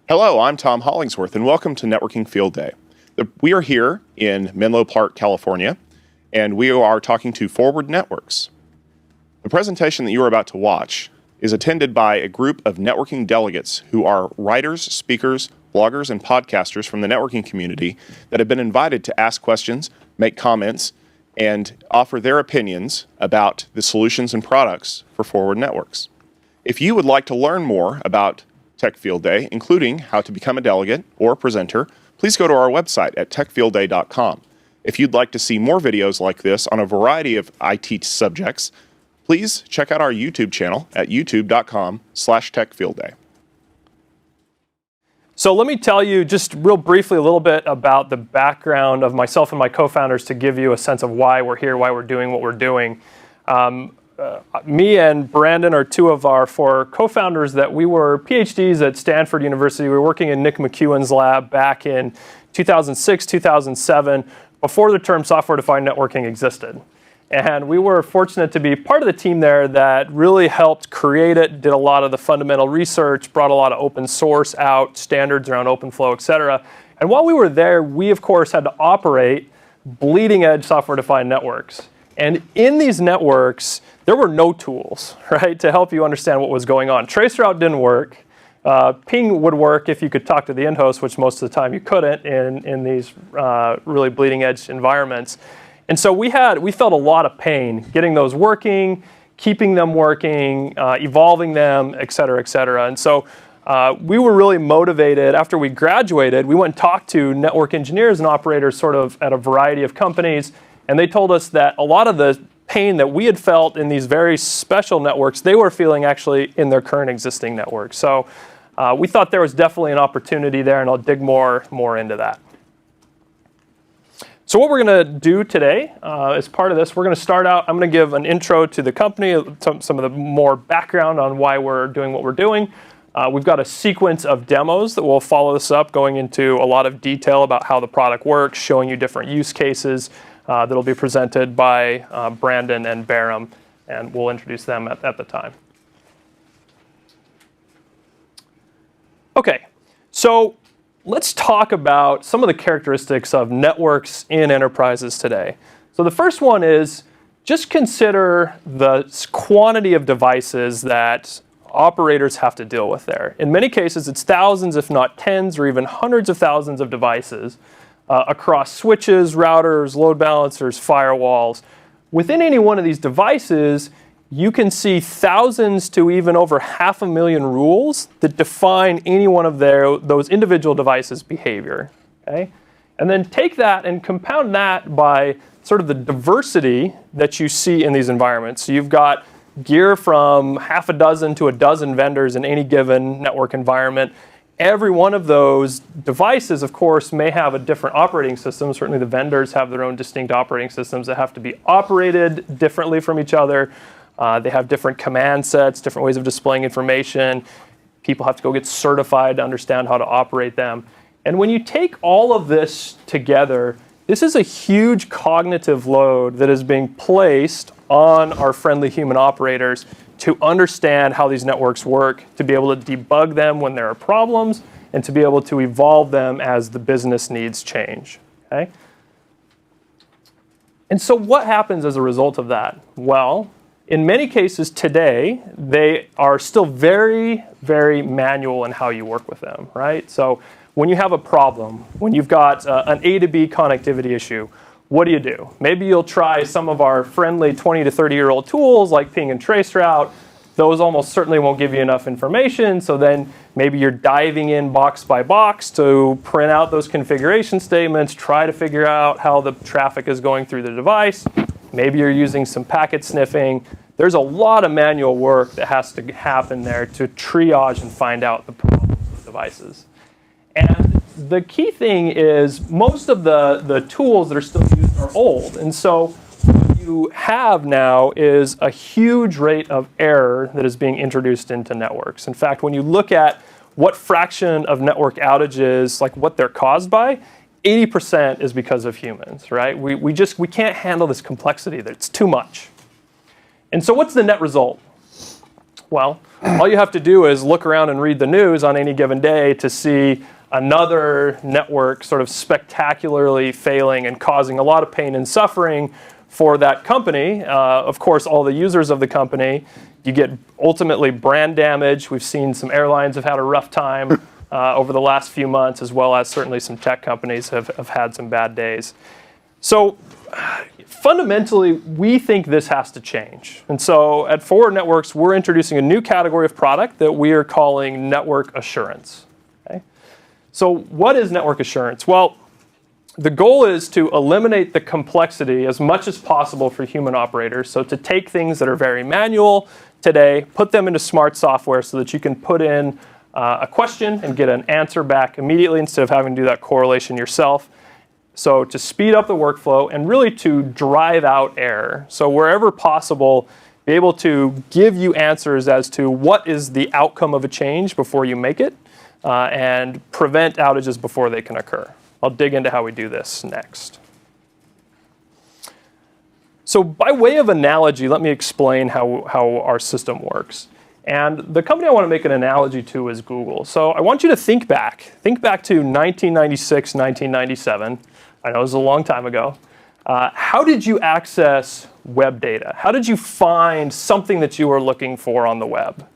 Hello, I'm Tom Hollingsworth, and welcome to Networking Field Day. We are here in Menlo Park, California, and we are talking to Forward Networks. The presentation that you are about to watch is attended by a group of networking delegates who are writers, speakers, bloggers, and podcasters from the networking community that have been invited to ask questions, make comments, and offer their opinions about the solutions and products for Forward Networks. If you would like to learn more about Tech Field Day, including how to become a delegate or a presenter, please go to our website at techfieldday.com. If you'd like to see more videos like this on a variety of IT subjects, please check out our YouTube channel at youtube.com/techfieldday. So let me tell you just real briefly a little bit about the background of myself and my co-founders to give you a sense of why we're here, why we're doing what we're doing. Me and Brandon are two of our four co-founders that we were PhDs at Stanford University. We were working in Nick McEwen's lab back in 2006, 2007, before the term software-defined networking existed. And we were fortunate to be part of the team there that really helped create it, did a lot of the fundamental research, brought a lot of open source out, standards around OpenFlow, et cetera. And while we were there, we, of course, had to operate bleeding-edge software-defined networks. And in these networks, there were no tools, right, to help you understand what was going on. Traceroute didn't work. Ping would work if you could talk to the end host, which most of the time you couldn't in these really bleeding-edge environments. And so we felt a lot of pain getting those working, keeping them working, evolving them, et cetera, et cetera. And so we were really motivated. After we graduated, we went and talked to network engineers and operators sort of at a variety of companies. And they told us that a lot of the pain that we had felt in these very special networks, they were feeling actually in their current existing networks. So we thought there was definitely an opportunity there, and I'll dig more into that. So what we're going to do today, as part of this, we're going to start out, I'm going to give an intro to the company, some of the more background on why we're doing what we're doing. We've got a sequence of demos that will follow this up, going into a lot of detail about how the product works, showing you different use cases that'll be presented by Brandon and Barham, and we'll introduce them at the time. Okay, so let's talk about some of the characteristics of networks in enterprises today. So the first one is just consider the quantity of devices that operators have to deal with there. In many cases, it's thousands, if not tens, or even hundreds of thousands of devices across switches, routers, load balancers, firewalls. Within any one of these devices, you can see thousands to even over 500,000 rules that define any one of those individual devices' behavior. Okay? And then take that and compound that by sort of the diversity that you see in these environments. So you've got gear from half a dozen to a dozen vendors in any given network environment. Every one of those devices, of course, may have a different operating system. Certainly the vendors have their own distinct operating systems that have to be operated differently from each other. They have different command sets, different ways of displaying information. People have to go get certified to understand how to operate them. And when you take all of this together, this is a huge cognitive load that is being placed on our friendly human operators to understand how these networks work, to be able to debug them when there are problems, and to be able to evolve them as the business needs change. Okay? And so what happens as a result of that? Well, in many cases today, they are still very, very manual in how you work with them, right? So when you have a problem, when you've got an A to B connectivity issue, what do? Maybe you'll try some of our friendly 20 to 30-year-old tools like Ping and Traceroute. Those almost certainly won't give you enough information, so then maybe you're diving in box by box to print out those configuration statements, try to figure out how the traffic is going through the device. Maybe you're using some packet sniffing. There's a lot of manual work that has to happen there to triage and find out the problems with devices. And the key thing is most of the tools that are still used are old. And so what you have now is a huge rate of error that is being introduced into networks. In fact, when you look at what fraction of network outages, like what they're caused by, 80% is because of humans, right? We can't handle this complexity. It's too much. And so what's the net result? Well, all you have to do is look around and read the news on any given day to see another network sort of spectacularly failing and causing a lot of pain and suffering for that company. Of course, all the users of the company. You get ultimately brand damage. We've seen some airlines have had a rough time over the last few months, as well as certainly some tech companies have had some bad days. So fundamentally, we think this has to change. And so at Forward Networks, we're introducing a new category of product that we are calling network assurance. Okay? So what is network assurance? Well, the goal is to eliminate the complexity as much as possible for human operators. So to take things that are very manual today, put them into smart software so that you can put in a question and get an answer back immediately instead of having to do that correlation yourself. So to speed up the workflow and really to drive out error. So wherever possible, be able to give you answers as to what is the outcome of a change before you make it, and prevent outages before they can occur. I'll dig into how we do this next. So by way of analogy, let me explain how our system works. And the company I want to make an analogy to is Google. So I want you to think back to 1996, 1997. I know it was a long time ago. How did you access web data? How did you find something that you were looking for on the web?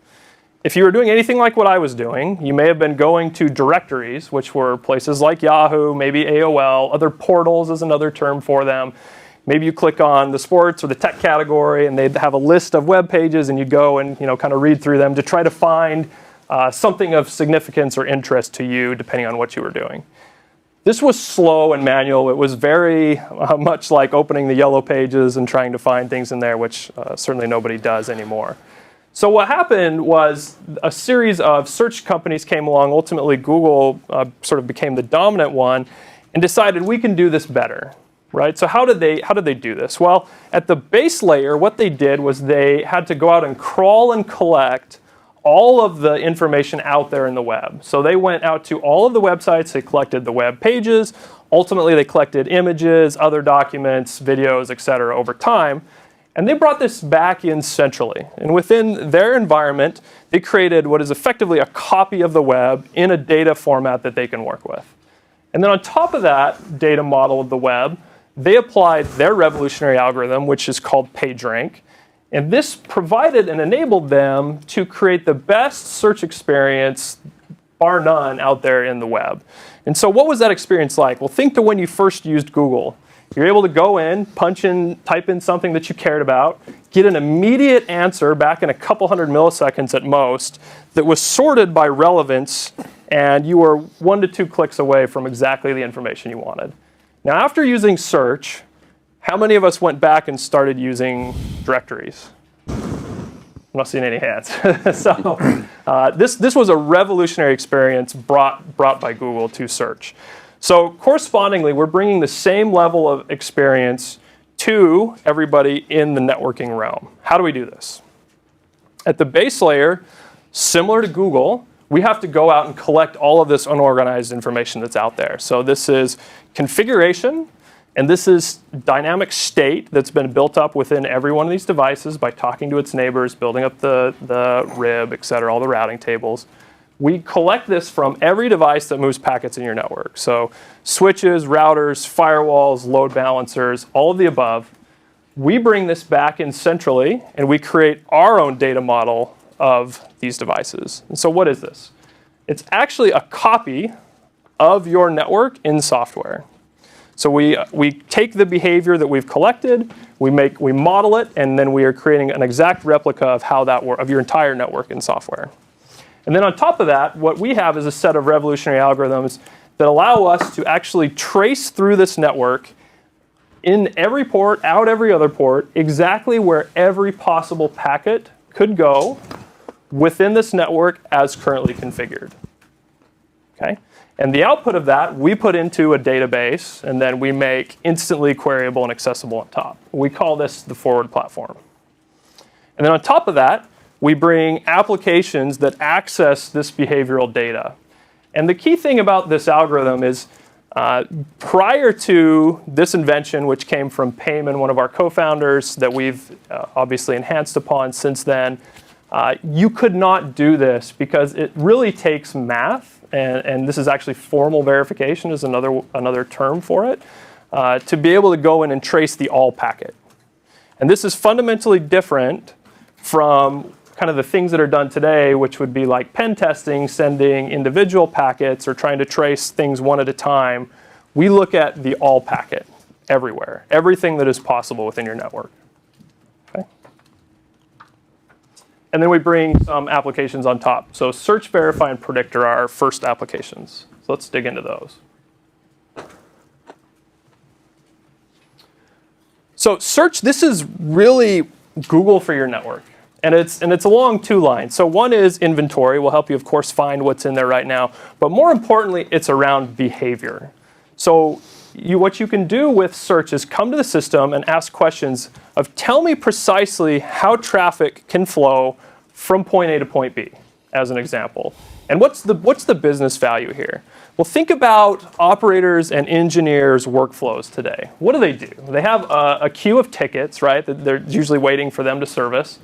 If you were doing anything like what I was doing, you may have been going to directories, which were places like Yahoo, maybe AOL, other portals is another term for them. Maybe you click on the sports or the tech category, and they'd have a list of web pages, and you go and kind of read through them to try to find something of significance or interest to you, depending on what you were doing. This was slow and manual. It was very much like opening the yellow pages and trying to find things in there, which certainly nobody does anymore. So what happened was a series of search companies came along. Ultimately, Google sort of became the dominant one and decided we can do this better, right? So how did they do this? Well, at the base layer, what they did was they had to go out and crawl and collect all of the information out there in the web. So they went out to all of the websites, they collected the web pages, ultimately they collected images, other documents, videos, et cetera, over time. And they brought this back in centrally. And within their environment, they created what is effectively a copy of the web in a data format that they can work with. And then on top of that data model of the web, they applied their revolutionary algorithm, which is called PageRank. And this provided and enabled them to create the best search experience, bar none, out there in the web. And so what was that experience like? Well, think to when you first used Google. You're able to go in, type in something that you cared about, get an immediate answer back in a couple hundred milliseconds at most that was sorted by relevance, and you were 1 to 2 clicks away from exactly the information you wanted. Now, after using search, how many of us went back and started using directories? I'm not seeing any hands. So this was a revolutionary experience brought by Google to search. So correspondingly, we're bringing the same level of experience to everybody in the networking realm. How do we do this? At the base layer, similar to Google, we have to go out and collect all of this unorganized information that's out there. So this is configuration, and this is dynamic state that's been built up within every one of these devices by talking to its neighbors, building up the RIB, et cetera, all the routing tables. We collect this from every device that moves packets in your network. So switches, routers, firewalls, load balancers, all of the above. We bring this back in centrally, and we create our own data model of these devices. And so what is this? It's actually a copy of your network in software. So we take the behavior that we've collected, we model it, and then we are creating an exact replica of how that of your entire network in software. And then on top of that, what we have is a set of revolutionary algorithms that allow us to actually trace through this network in every port, out every other port, exactly where every possible packet could go within this network as currently configured. Okay? And the output of that, we put into a database, and then we make instantly queryable and accessible on top. We call this the Forward platform. And then on top of that, we bring applications that access this behavioral data. And the key thing about this algorithm is prior to this invention, which came from Payman, one of our co-founders, that we've obviously enhanced upon since then, You could not do this because it really takes math, and this is actually formal verification is another term for it, to be able to go in and trace the all packet. And this is fundamentally different from kind of the things that are done today, which would be like pen testing, sending individual packets, or trying to trace things one at a time. We look at the all packet everywhere, everything that is possible within your network. Okay? And then we bring some applications on top. So search, verify, and predict are our first applications. So let's dig into those. So search, this is really Google for your network. And it's along two lines. So one is inventory. Will help you, of course, find what's in there right now. But more importantly, it's around behavior. So what you can do with search is come to the system and ask questions of tell me precisely how traffic can flow from point A to point B, as an example. And what's the business value here? Well, think about operators and engineers' workflows today. What do? They have a queue of tickets, right, that they're usually waiting for them to service.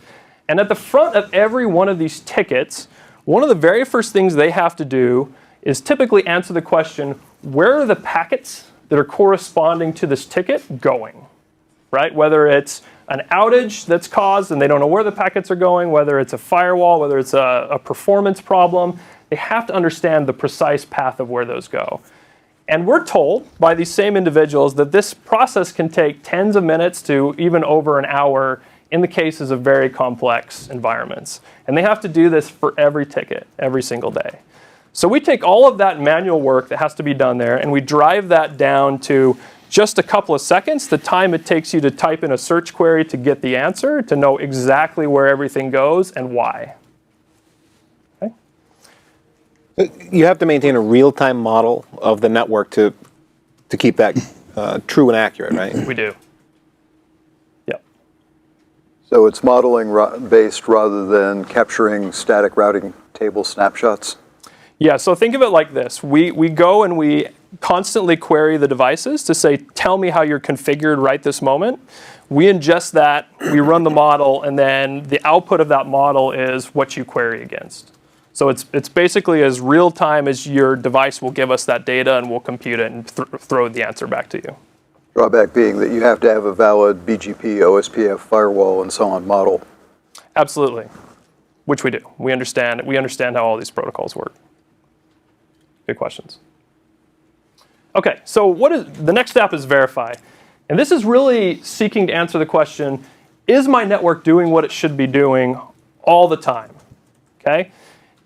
And at the front of every one of these tickets, one of the very first things they have to do is typically answer the question, where are the packets that are corresponding to this ticket going, right? Whether it's an outage that's caused and they don't know where the packets are going, whether it's a firewall, whether it's a performance problem, they have to understand the precise path of where those go. And we're told by these same individuals that this process can take tens of minutes to even over an hour in the cases of very complex environments. And they have to do this for every ticket, every single day. So we take all of that manual work that has to be done there, and we drive that down to just a couple of seconds, the time it takes you to type in a search query to get the answer, to know exactly where everything goes and why. Okay? You have to maintain a real-time model of the network to keep that true and accurate, right? We do. So it's modeling based rather than capturing static routing table snapshots? Yeah, so think of it like this. We go and we constantly query the devices to say, tell me how you're configured right this moment. We ingest that, we run the model, and then the output of that model is what you query against. So it's basically as real time as your device will give us that data, and we'll compute it and throw the answer back to you. Drawback being that you have to have a valid BGP, OSPF, firewall, and so on model. Absolutely, which we do. We understand how all these protocols work. Good questions. Okay, so the next step is verify. And this is really seeking to answer the question, is my network doing what it should be doing all the time? Okay?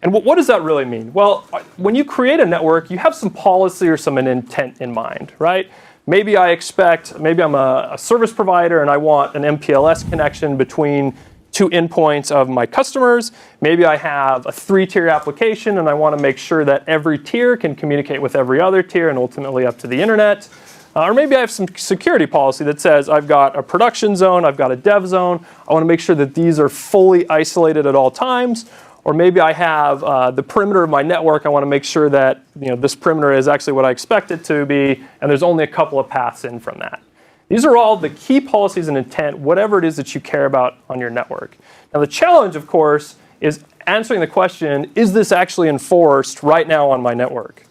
And what does that really mean? Well, when you create a network, you have some policy or some intent in mind, right? Maybe I'm a service provider and I want an MPLS connection between two endpoints of my customers. Maybe I have a 3-tier application and I want to make sure that every tier can communicate with every other tier and ultimately up to the internet. Or maybe I have some security policy that says I've got a production zone, I've got a dev zone. I want to make sure that these are fully isolated at all times. Or maybe I have the perimeter of my network. I want to make sure that this perimeter is actually what I expect it to be, and there's only a couple of paths in from that. These are all the key policies and intent, whatever it is that you care about on your network. Now the challenge, of course, is answering the question, is this actually enforced right now on my network?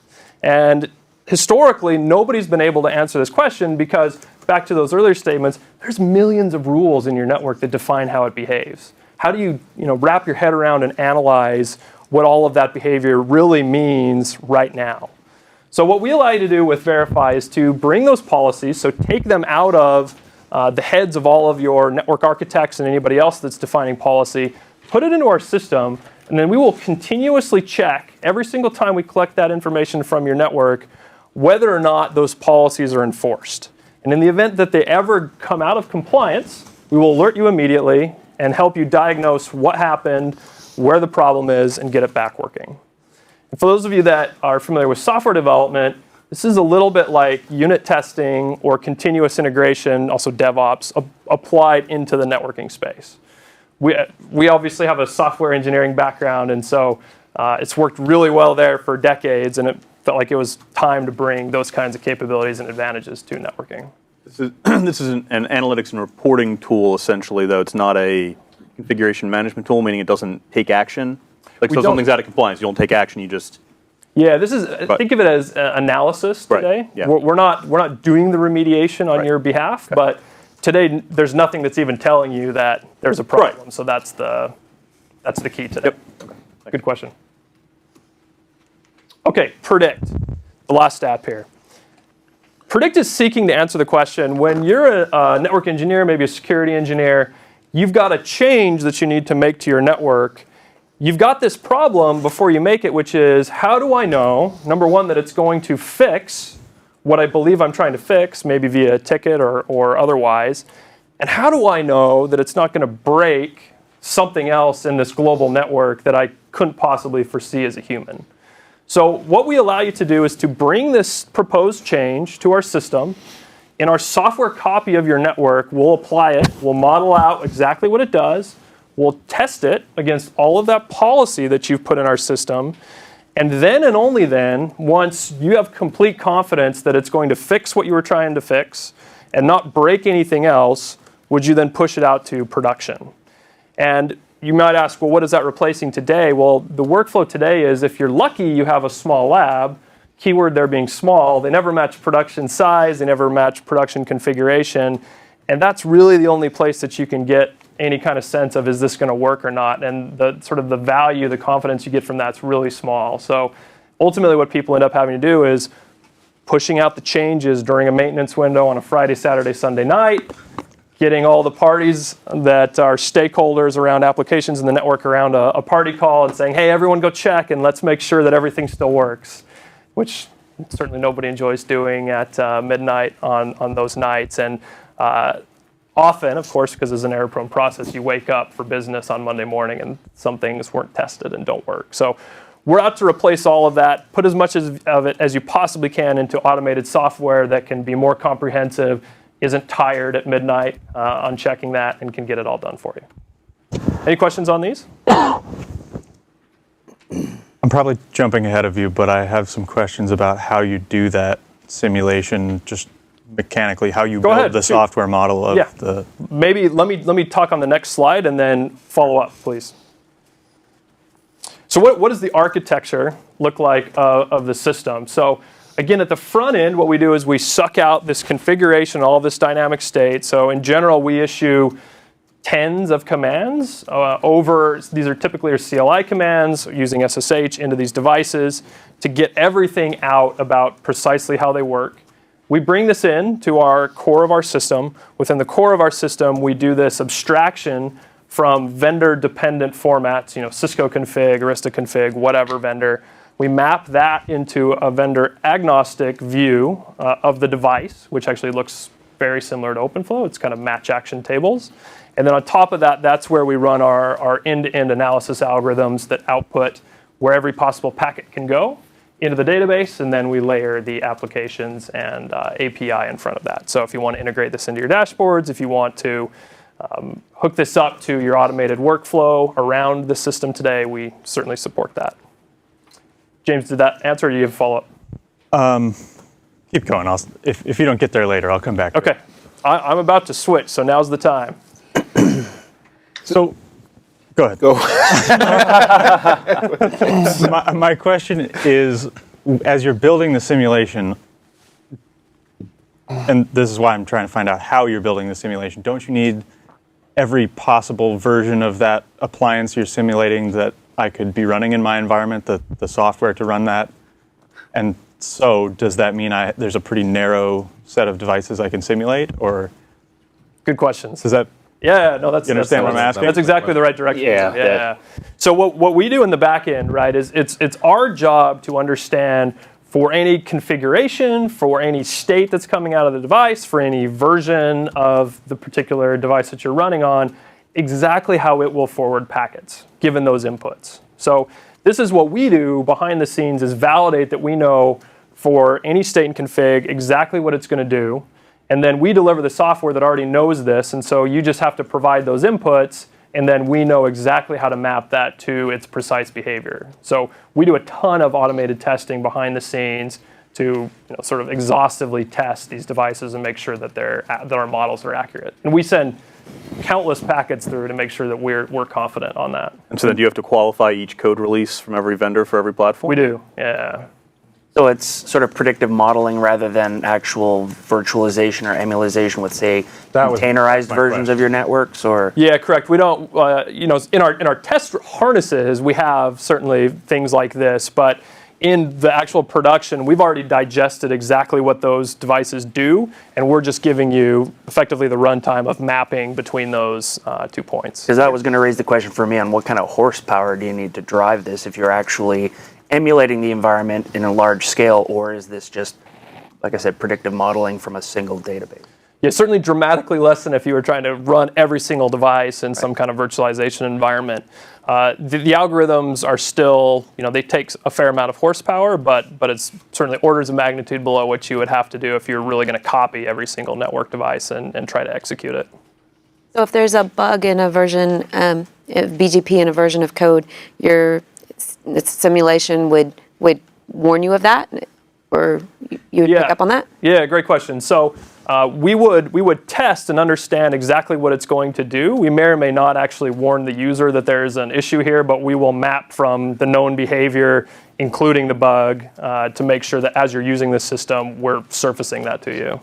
And historically, nobody's been able to answer this question because, back to those earlier statements, there's millions of rules in your network that define how it behaves. How do you, wrap your head around and analyze what all of that behavior really means right now? So what we allow you to do with Verify is to bring those policies, so take them out of the heads of all of your network architects and anybody else that's defining policy, put it into our system, and then we will continuously check every single time we collect that information from your network whether or not those policies are enforced. And in the event that they ever come out of compliance, we will alert you immediately and help you diagnose what happened, where the problem is, and get it back working. And for those of you that are familiar with software development, this is a little bit like unit testing or continuous integration, also DevOps, applied into the networking space. We obviously have a software engineering background, and so it's worked really well there for decades, and it felt like it was time to bring those kinds of capabilities and advantages to networking. This is an analytics and reporting tool, essentially, though. It's not a configuration management tool, meaning it doesn't take action? Like, so don't- something's out of compliance, you don't take action, you just... Yeah, this is, think of it as analysis today. Right, yeah. We're not doing the remediation on Right. your behalf, but today there's nothing that's even telling you that there's a problem. Right. So that's the key today. Yep. Good question. Okay, predict. The last step here. Predict is seeking to answer the question, when you're a network engineer, maybe a security engineer, you've got a change that you need to make to your network. You've got this problem before you make it, which is, how do I know, number one, that it's going to fix what I believe I'm trying to fix, maybe via a ticket or otherwise, and how do I know that it's not going to break something else in this global network that I couldn't possibly foresee as a human? So what we allow you to do is to bring this proposed change to our system. In our software copy of your network, we'll apply it, we'll model out exactly what it does, we'll test it against all of that policy that you've put in our system, and then and only then, once you have complete confidence that it's going to fix what you were trying to fix and not break anything else, would you then push it out to production. And you might ask, well, what is that replacing today? Well, the workflow today is, if you're lucky, you have a small lab, keyword there being small, they never match production size, they never match production configuration, and that's really the only place that you can get any kind of sense of, is this going to work or not? And the sort of the value, the confidence you get from that's really small. So ultimately what people end up having to do is pushing out the changes during a maintenance window on a Friday, Saturday, Sunday night, getting all the parties that are stakeholders around applications in the network around a party call and saying, hey, everyone go check and let's make sure that everything still works, which certainly nobody enjoys doing at midnight on those nights. And often, of course, because it's an error-prone process, you wake up for business on Monday morning and some things weren't tested and don't work. So we're out to replace all of that, put as much of it as you possibly can into automated software that can be more comprehensive, isn't tired at midnight on checking that, and can get it all done for you. Any questions on these? I'm probably jumping ahead of you, but I have some questions about how you do that simulation, just mechanically, how you build ahead, the shoot. software model of the... Maybe let me talk on the next slide and then follow up, please. So what does the architecture look like of the system? So again, at the front end, what we do is we suck out this configuration, all of this dynamic state. So in general, we issue tens of commands these are typically our CLI commands using SSH into these devices to get everything out about precisely how they work. We bring this in to our core of our system. Within the core of our system, we do this abstraction from vendor-dependent formats, Cisco config, Arista config, whatever vendor. We map that into a vendor-agnostic view of the device, which actually looks very similar to OpenFlow. It's kind of match action tables. And then on top of that, that's where we run our end-to-end analysis algorithms that output where every possible packet can go into the database, and then we layer the applications and API in front of that. So if you want to integrate this into your dashboards, if you want to hook this up to your automated workflow around the system today, we certainly support that. James, did that answer, or do you have a follow-up? Keep going. If you don't get there later, I'll come back. Okay. I'm about to switch, so now's the time. So, go ahead. My question is, as you're building the simulation, and this is why I'm trying to find out how you're building the simulation, don't you need every possible version of that appliance you're simulating that I could be running in my environment, the software to run that? And so does that mean there's a pretty narrow set of devices I can simulate, or? Good questions. Does that? Yeah, no, that's. You understand what I'm asking? That's exactly the right direction. Yeah. So what we do in the back end, right, is it's our job to understand for any configuration, for any state that's coming out of the device, for any version of the particular device that you're running on, exactly how it will forward packets, given those inputs. So this is what we do behind the scenes, is validate that we know for any state and config exactly what it's going to do. And then we deliver the software that already knows this. And so you just have to provide those inputs, and then we know exactly how to map that to its precise behavior. So we do a ton of automated testing behind the scenes to sort of exhaustively test these devices and make sure that our models are accurate. And we send countless packets through to make sure that we're confident on that. And so then do you have to qualify each code release from every vendor for every platform? We do, yeah. So it's sort of predictive modeling rather than actual virtualization or emulation with, say, That was containerized my versions question. of your networks, or Yeah, correct. We don't, in our test harnesses, we have certainly things like this, but in the actual production, we've already digested exactly what those devices do, and we're just giving you effectively the runtime of mapping between those 2 points. because that was going to raise the question for me on what kind of horsepower do you need to drive this if you're actually emulating the environment in a large scale, or is this just, like I said, predictive modeling from a single database? Yeah, certainly dramatically less than if you were trying to run every single device in some kind of virtualization environment. The algorithms are still, they take a fair amount of horsepower, but it's certainly orders of magnitude below what you would have to do if you're really going to copy every single network device and try to execute it. So if there's a bug in a version, BGP in a version of code, the simulation would warn you of that, or you would pick up on that? Yeah, great question. So we would test and understand exactly what it's going to do. We may or may not actually warn the user that there's an issue here, but we will map from the known behavior, including the bug, to make sure that as you're using this system, we're surfacing that to you.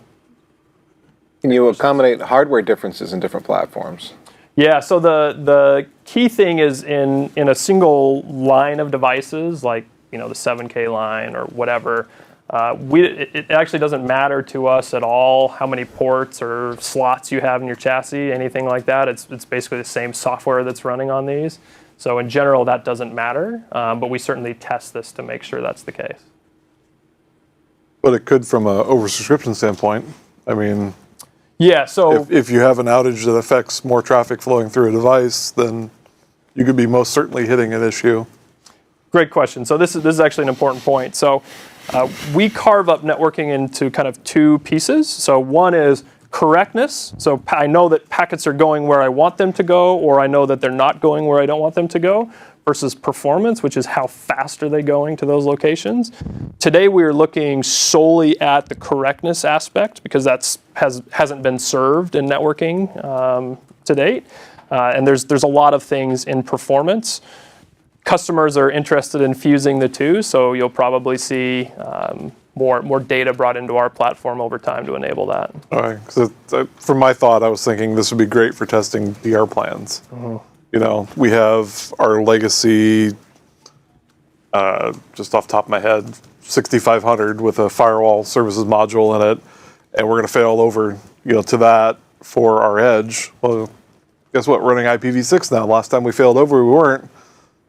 Can you accommodate hardware differences in different platforms? Yeah, so the key thing is in a single line of devices, like the 7K line or whatever, it actually doesn't matter to us at all how many ports or slots you have in your chassis, anything like that. It's basically the same software that's running on these. So in general, that doesn't matter, but we certainly test this to make sure that's the case. But it could from an oversubscription standpoint. I mean, yeah, so if you have an outage that affects more traffic flowing through a device, then you could be most certainly hitting an issue. Great question. So this is actually an important point. So we carve up networking into kind of two pieces. So one is correctness. So I know that packets are going where I want them to go, or I know that they're not going where I don't want them to go, versus performance, which is how fast are they going to those locations. Today we are looking solely at the correctness aspect because hasn't been served in networking to date. And there's a lot of things in performance. Customers are interested in fusing the two, so you'll probably see more data brought into our platform over time to enable that. All right. So from my thought, I was thinking this would be great for testing DR plans. We have our legacy, just off the top of my head, 6500 with a firewall services module in it, and we're going to fail over, to that for our edge. Well, guess what? Running IPv6 now. Last time we failed over, we weren't.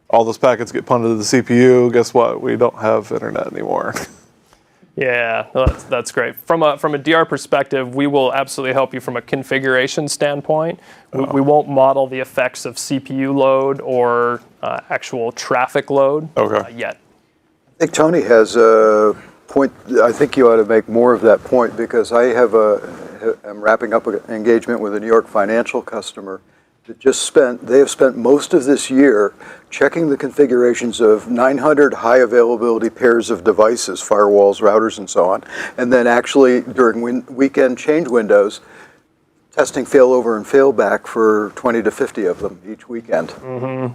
All those packets get punted to the CPU. Guess what? We don't have internet anymore. Yeah, that's great. From a DR perspective, we will absolutely help you from a configuration standpoint. We won't model the effects of CPU load or actual traffic load yet. I think Tony has a point. I think you ought to make more of that point because I'm wrapping up an engagement with a New York financial customer that they have spent most of this year checking the configurations of 900 high availability pairs of devices, firewalls, routers, and so on, and then actually during weekend change windows, testing failover and failback for 20 to 50 of them each weekend. Mm-hmm.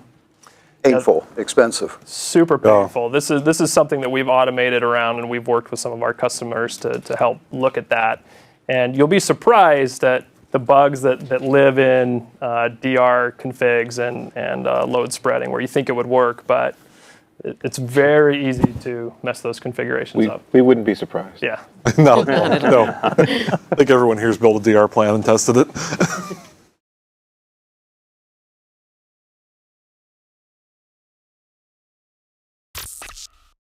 Painful, expensive. Super painful. This is something that we've automated around, and we've worked with some of our customers to help look at that. And you'll be surprised that the bugs that live in DR configs and load spreading where you think it would work, but it's very easy to mess those configurations up. We wouldn't be surprised. Yeah. No. I think everyone here's built a DR plan and tested it.